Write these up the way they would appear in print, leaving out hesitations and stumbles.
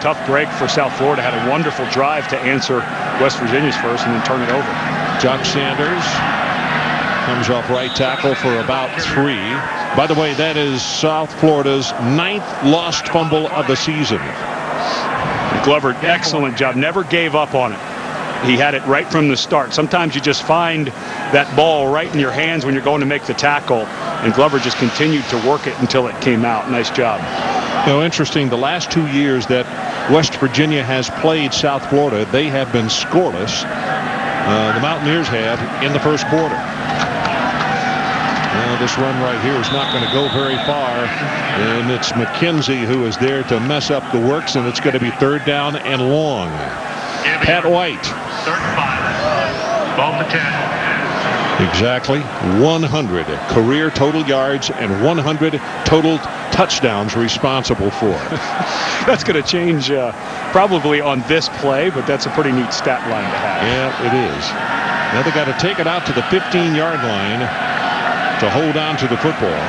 tough break for South Florida. Had a wonderful drive to answer West Virginia's first and then turn it over. Jock Sanders comes off right tackle for about 3. By the way, that is South Florida's 9th lost fumble of the season. Glover, excellent job. Never gave up on it. He had it right from the start. Sometimes you just find that ball right in your hands when you're going to make the tackle, and Glover just continued to work it until it came out. Nice job. You know, interesting, the last 2 years that West Virginia has played South Florida, they have been scoreless. The Mountaineers have in the first quarter. Now, this run right here is not going to go very far, and it's McKenzie who is there to mess up the works, and it's going to be 3rd down and long. Pat White. 3rd and 5. Ball to 10. Exactly 100 career total yards and 100 total touchdowns responsible for. That's going to change probably on this play, but that's a pretty neat stat line to have. Yeah, it is. Now they got to take it out to the 15-yard line to hold on to the football.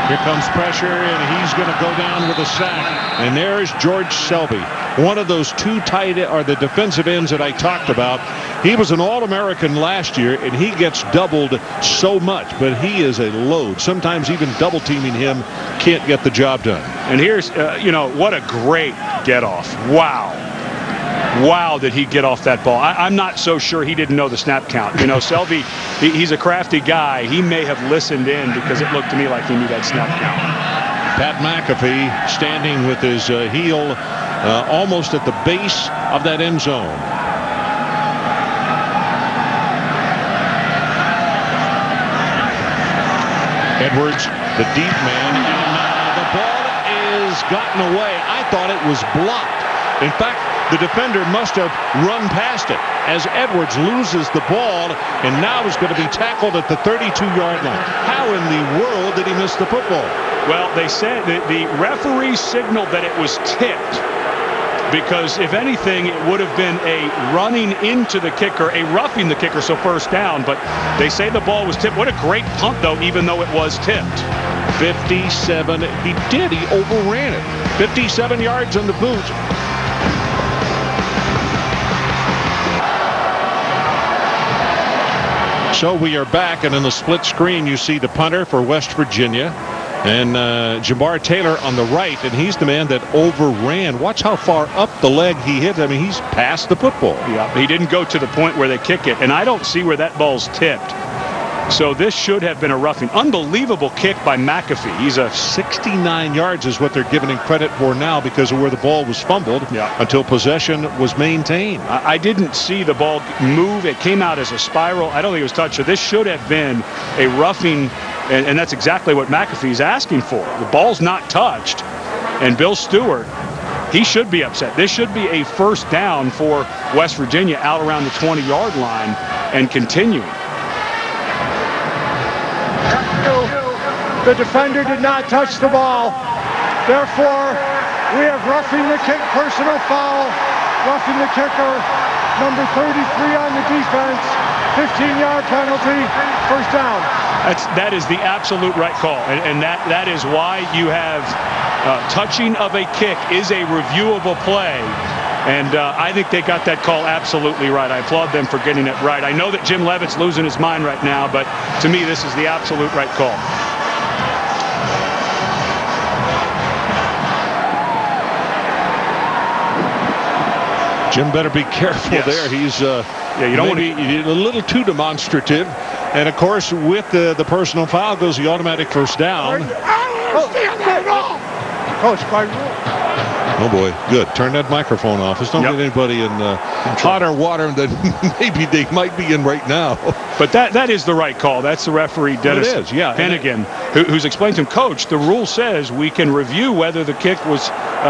Here comes pressure, and he's going to go down with a sack. And there's George Selby, one of those the defensive ends that I talked about. He was an All-American last year, and he gets doubled so much, but he is a load. Sometimes even double-teaming him can't get the job done. And here's, what a great get-off. Wow. Wow, did he get off that ball. I'm not so sure he didn't know the snap count. Selby, he's a crafty guy. He may have listened in because it looked to me like he knew that snap count. Pat McAfee standing with his heel almost at the base of that end zone. Edwards, the deep man, and the ball is gotten away. I thought it was blocked. In fact, the defender must have run past it as Edwards loses the ball and now is going to be tackled at the 32-yard line. How in the world did he miss the football? Well, they said that the referee signaled that it was tipped because if anything, it would have been a running into the kicker, a roughing the kicker, so first down. But they say the ball was tipped. What a great punt, though, even though it was tipped. 57. He overran it. 57 yards on the boot. So we are back, and in the split screen you see the punter for West Virginia and Jamar Taylor on the right, and he's the man that overran. Watch how far up the leg he hit. I mean, he's past the football. Yeah, he didn't go to the point where they kick it, and I don't see where that ball's tipped. So this should have been a roughing. Unbelievable kick by McAfee. He's a 69 yards is what they're giving him credit for now because of where the ball was fumbled until possession was maintained. I didn't see the ball move. It came out as a spiral. I don't think it was touched. So this should have been a roughing, and that's exactly what McAfee's asking for. The ball's not touched, and Bill Stewart, he should be upset. This should be a first down for West Virginia out around the 20-yard line and continuing. The defender did not touch the ball. Therefore, we have roughing the kick, personal foul, roughing the kicker, number 33 on the defense, 15-yard penalty, first down. That is the absolute right call, and that is why you have touching of a kick is a reviewable play. And I think they got that call absolutely right. I applaud them for getting it right. I know that Jim Leavitt's losing his mind right now, but to me, this is the absolute right call. Jim better be careful there. He's you don't want to be a little too demonstrative. And, of course, with the personal foul goes the automatic first down. Coach, by rule. Oh, boy. Good. Turn that microphone off. Let's don't get anybody in hotter water than maybe they might be in right now. But that is the right call. That's the referee, Dennis Hennigan, who's explained to him, Coach, the rule says we can review whether the kick was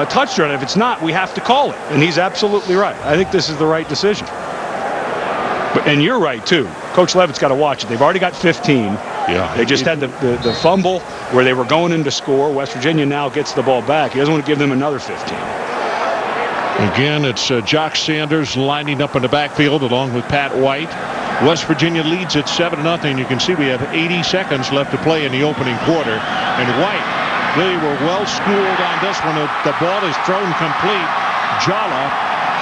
touched or not. If it's not, we have to call it. And he's absolutely right. I think this is the right decision. And you're right, too. Coach Leavitt's got to watch it. They've already got 15. Yeah. They just had the fumble where they were going in to score. West Virginia now gets the ball back. He doesn't want to give them another 15. Again, it's Jock Sanders lining up in the backfield along with Pat White. West Virginia leads at 7-0. You can see we have 80 seconds left to play in the opening quarter. And White They were well schooled on this one. The ball is thrown complete. Jala,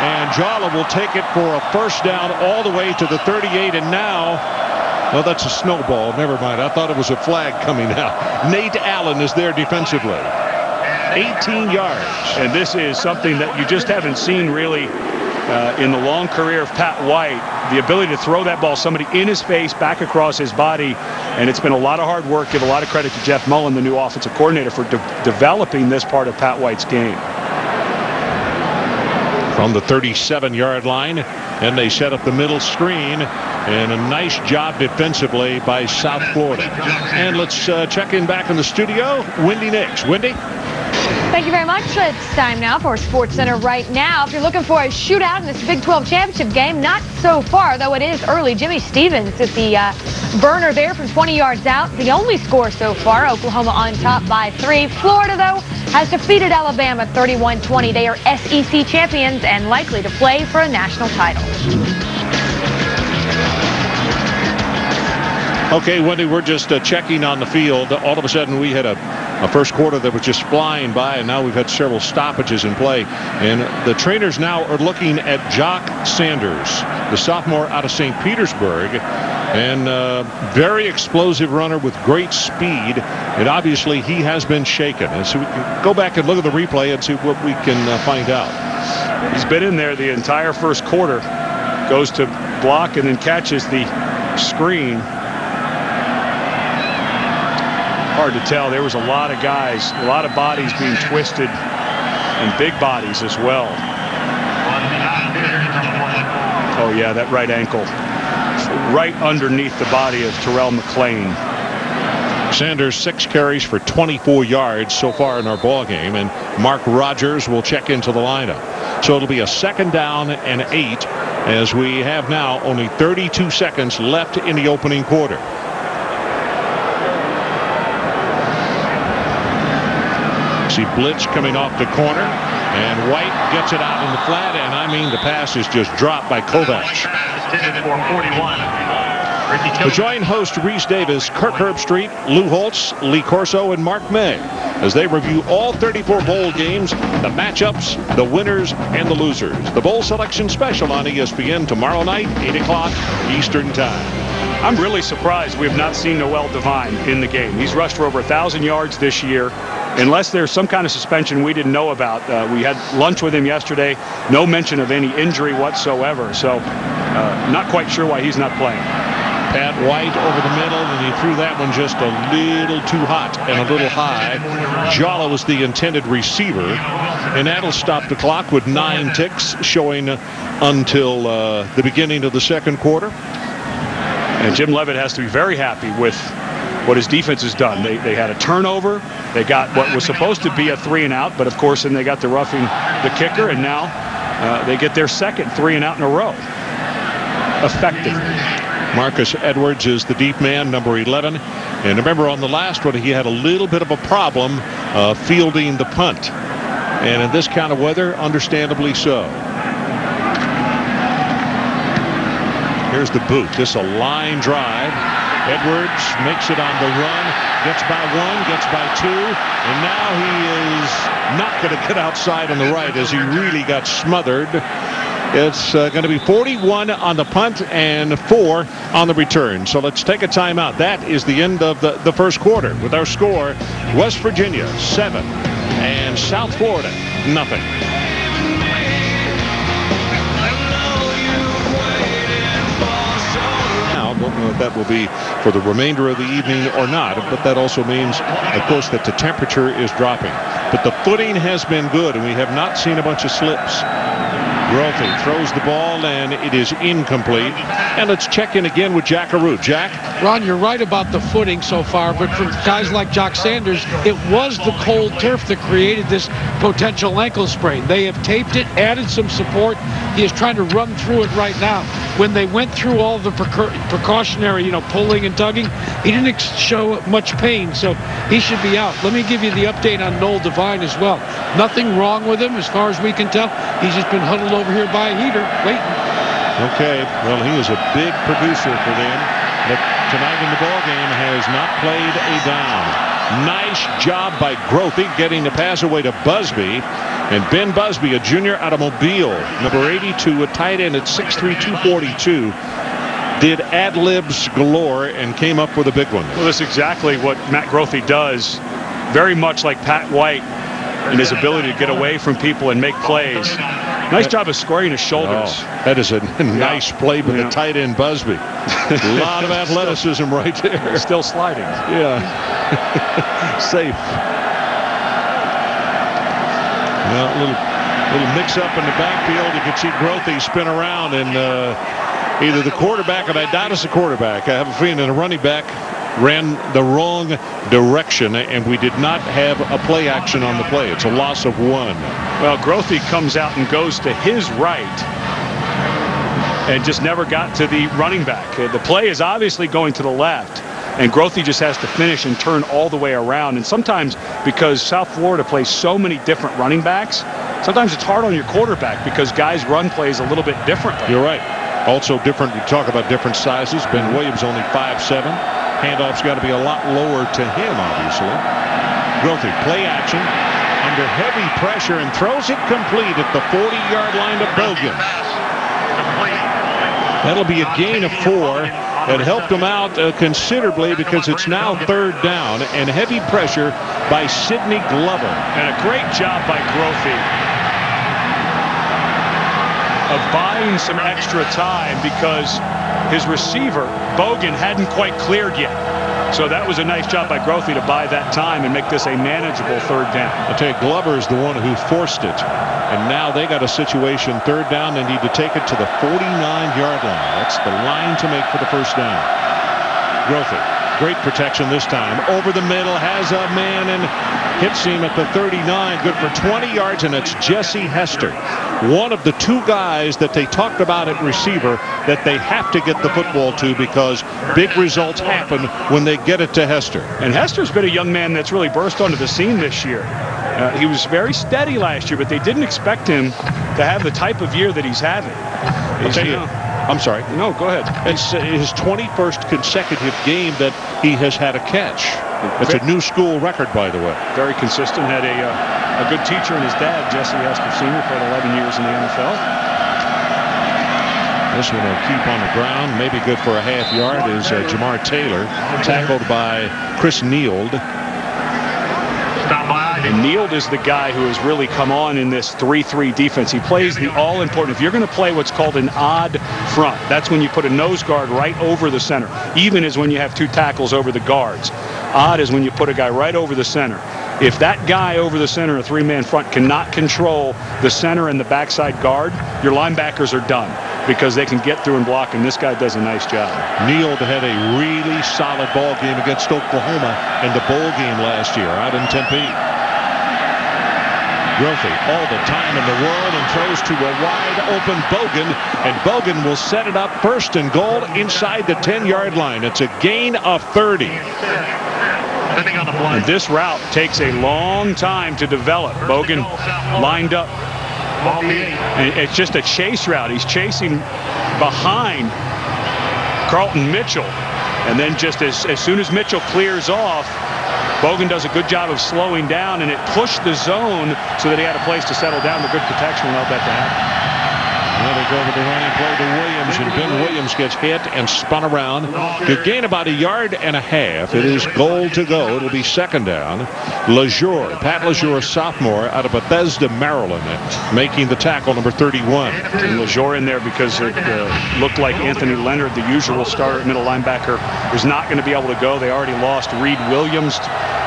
and Jala will take it for a first down all the way to the 38, and now, well, that's a snowball. Never mind. I thought it was a flag coming out. Nate Allen is there defensively. 18 yards. And this is something that you just haven't seen really in the long career of Pat White. The ability to throw that ball, somebody in his face, back across his body. And it's been a lot of hard work. Give a lot of credit to Jeff Mullen, the new offensive coordinator, for developing this part of Pat White's game. From the 37-yard line, and they set up the middle screen, and a nice job defensively by South Florida. And let's check in back in the studio. Wendy Nix. Wendy? Thank you very much. It's time now for Sports Center right now. If you're looking for a shootout in this Big 12 championship game, not so far, though it is early. Jimmy Stevens is the burner there from 20 yards out. The only score so far, Oklahoma on top by 3. Florida, though, has defeated Alabama 31-20. They are SEC champions and likely to play for a national title. Okay, Wendy, we're just checking on the field. All of a sudden, we had a first quarter that was just flying by, and now we've had several stoppages in play. And the trainers now are looking at Jock Sanders, the sophomore out of St. Petersburg, and very explosive runner with great speed. And obviously, he has been shaken. And so we can go back and look at the replay and see what we can find out. He's been in there the entire first quarter. Goes to block and then catches the screen. Hard to tell. There was a lot of guys, a lot of bodies being twisted, and big bodies as well. Oh yeah, that right ankle right underneath the body of Terrell McClain. Sanders 6 carries for 24 yards so far in our ball game, and Mark Rogers will check into the lineup. So it'll be a 2nd down and 8 as we have now only 32 seconds left in the opening quarter. See blitz coming off the corner, and White gets it out in the flat, and I mean the pass is just dropped by Kovacs. The joint host Reese Davis, Kirk Herbstreit, Lou Holtz, Lee Corso, and Mark May as they review all 34 bowl games, the matchups, the winners, and the losers. The bowl selection special on ESPN tomorrow night, 8 o'clock Eastern Time. I'm really surprised we have not seen Noel Devine in the game. He's rushed for over 1,000 yards this year. Unless there's some kind of suspension we didn't know about. We had lunch with him yesterday. No mention of any injury whatsoever. So not quite sure why he's not playing. Pat White over the middle, and he threw that one just a little too hot and a little high. Jala was the intended receiver, and that'll stop the clock with 9 ticks showing until the beginning of the second quarter. And Jim Leavitt has to be very happy with what his defense has done. They had a turnover. They got what was supposed to be a 3-and-out, but of course then they got the roughing the kicker, and now they get their second 3-and-out in a row. Effective. Marcus Edwards is the deep man, number 11. And remember, on the last one, he had a little bit of a problem fielding the punt. And in this kind of weather, understandably so. Here's the boot. This is a line drive. Edwards makes it on the run, gets by 1, gets by 2, and now he is not going to get outside on the right as he really got smothered. It's going to be 41 on the punt and 4 on the return. So let's take a timeout. That is the end of the first quarter with our score: West Virginia 7 and South Florida nothing. Don't know if that will be for the remainder of the evening or not, but that also means, of course, that the temperature is dropping. But the footing has been good, and we have not seen a bunch of slips. Grothe throws the ball, and it is incomplete. And let's check in again with Jack Arute. Jack? Ron, you're right about the footing so far, but for guys like Jock Sanders, it was the cold turf that created this potential ankle sprain. They have taped it, added some support. He is trying to run through it right now. When they went through all the precautionary, pulling and tugging, he didn't show much pain, so he should be out. Let me give you the update on Noel Devine as well. Nothing wrong with him as far as we can tell. He's just been huddled over here by a heater, waiting. Okay, well, he is a big producer for them, but tonight in the ball game has not played a down. Nice job by Grothy getting the pass away to Busby. And Ben Busby, a junior out of Mobile, number 82, a tight end at 6'3", 242, did ad-libs galore and came up with a big one. Well, that's exactly what Matt Grothy does, very much like Pat White in his ability to get away from people and make plays. Nice job of squaring his shoulders. Oh, that is a nice play by the tight end Busby. A lot of athleticism right there. Still sliding. Yeah. Safe. Well, a little mix-up in the backfield. You can see Grothy spin around, and either the quarterback, and I doubt it's the quarterback, I have a feeling the running back ran the wrong direction, and we did not have a play action on the play. It's a loss of 1. Well, Grothy comes out and goes to his right and just never got to the running back. The play is obviously going to the left, and Grothy just has to finish and turn all the way around. And sometimes, because South Florida plays so many different running backs, sometimes it's hard on your quarterback because guys run plays a little bit differently. You're right. Also different, you talk about different sizes. Ben Williams only 5'7". Handoff's got to be a lot lower to him, obviously. Grothy, play action, under heavy pressure, and throws it complete at the 40-yard line to Bogan. That'll be a gain of 4. It helped him out considerably because it's now 3rd down, and heavy pressure by Sidney Glover. And a great job by Grothy of buying some extra time because his receiver, Bogan, hadn't quite cleared yet. So that was a nice job by Grothy to buy that time and make this a manageable 3rd down. I'll tell you, Glover is the one who forced it. And now they got a situation, 3rd down. They need to take it to the 49-yard line. That's the line to make for the 1st down. Grothy, great protection this time. Over the middle, has a man and hits him at the 39. Good for 20 yards, and it's Jesse Hester, one of the 2 guys that they talked about at receiver that they have to get the football to because big results happen when they get it to Hester. And Hester's been a young man that's really burst onto the scene this year. He was very steady last year, but they didn't expect him to have the type of year that he's having. I'm sorry. No, go ahead. It's his 21st consecutive game that he has had a catch. It's a new school record, by the way. Very consistent. Had a good teacher in his dad, Jesse Hester Sr., played 11 years in the NFL. This one will keep on the ground. Maybe good for a half yard is Jamar Taylor, tackled by Chris Neild. And Neild is the guy who has really come on in this 3-3 defense. He plays the all-important. If you're going to play what's called an odd front, that's when you put a nose guard right over the center. Even is when you have 2 tackles over the guards. Odd is when you put a guy right over the center. If that guy over the center, a 3-man front, cannot control the center and the backside guard, your linebackers are done because they can get through and block, and this guy does a nice job. Neild had a really solid ball game against Oklahoma in the bowl game last year out in Tempe. Grothy all the time in the world and throws to a wide open Bogan, and Bogan will set it up 1st and goal inside the 10-yard line. It's a gain of 30. And this route takes a long time to develop. Bogan lined up, and it's just a chase route. He's chasing behind Carlton Mitchell, and then just as soon as Mitchell clears off, Bogan does a good job of slowing down, and it pushed the zone so that he had a place to settle down. The good protection allowed that to happen. Well, they go with the running play to Williams, and Ben Williams gets hit and spun around to gain about 1.5 yards. It is goal to go. It'll be 2nd down. LeJour, Pat LeJour, sophomore out of Bethesda, Maryland, making the tackle, number 31. And LeJour in there because it looked like Anthony Leonard, the usual starter at middle linebacker, was not going to be able to go. They already lost Reed Williams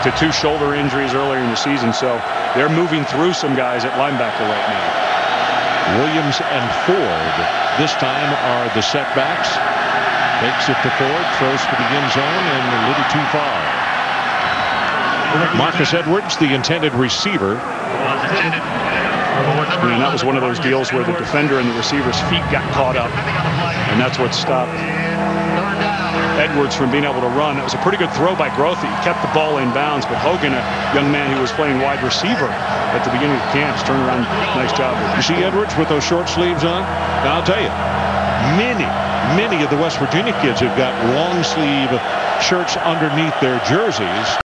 to 2 shoulder injuries earlier in the season, so they're moving through some guys at linebacker right now. Williams and Ford this time are the setbacks. Takes it to Ford, throws to the end zone, and a little too far. Marcus Edwards, the intended receiver. And that was one of those deals where the defender and the receiver's feet got caught up, and that's what stopped Edwards from being able to run. It was a pretty good throw by Grothy. He kept the ball in bounds, but Hogan, a young man who was playing wide receiver at the beginning of the camps, turned around. Nice job. You see Edwards with those short sleeves on? Now, I'll tell you, many of the West Virginia kids have got long sleeve shirts underneath their jerseys.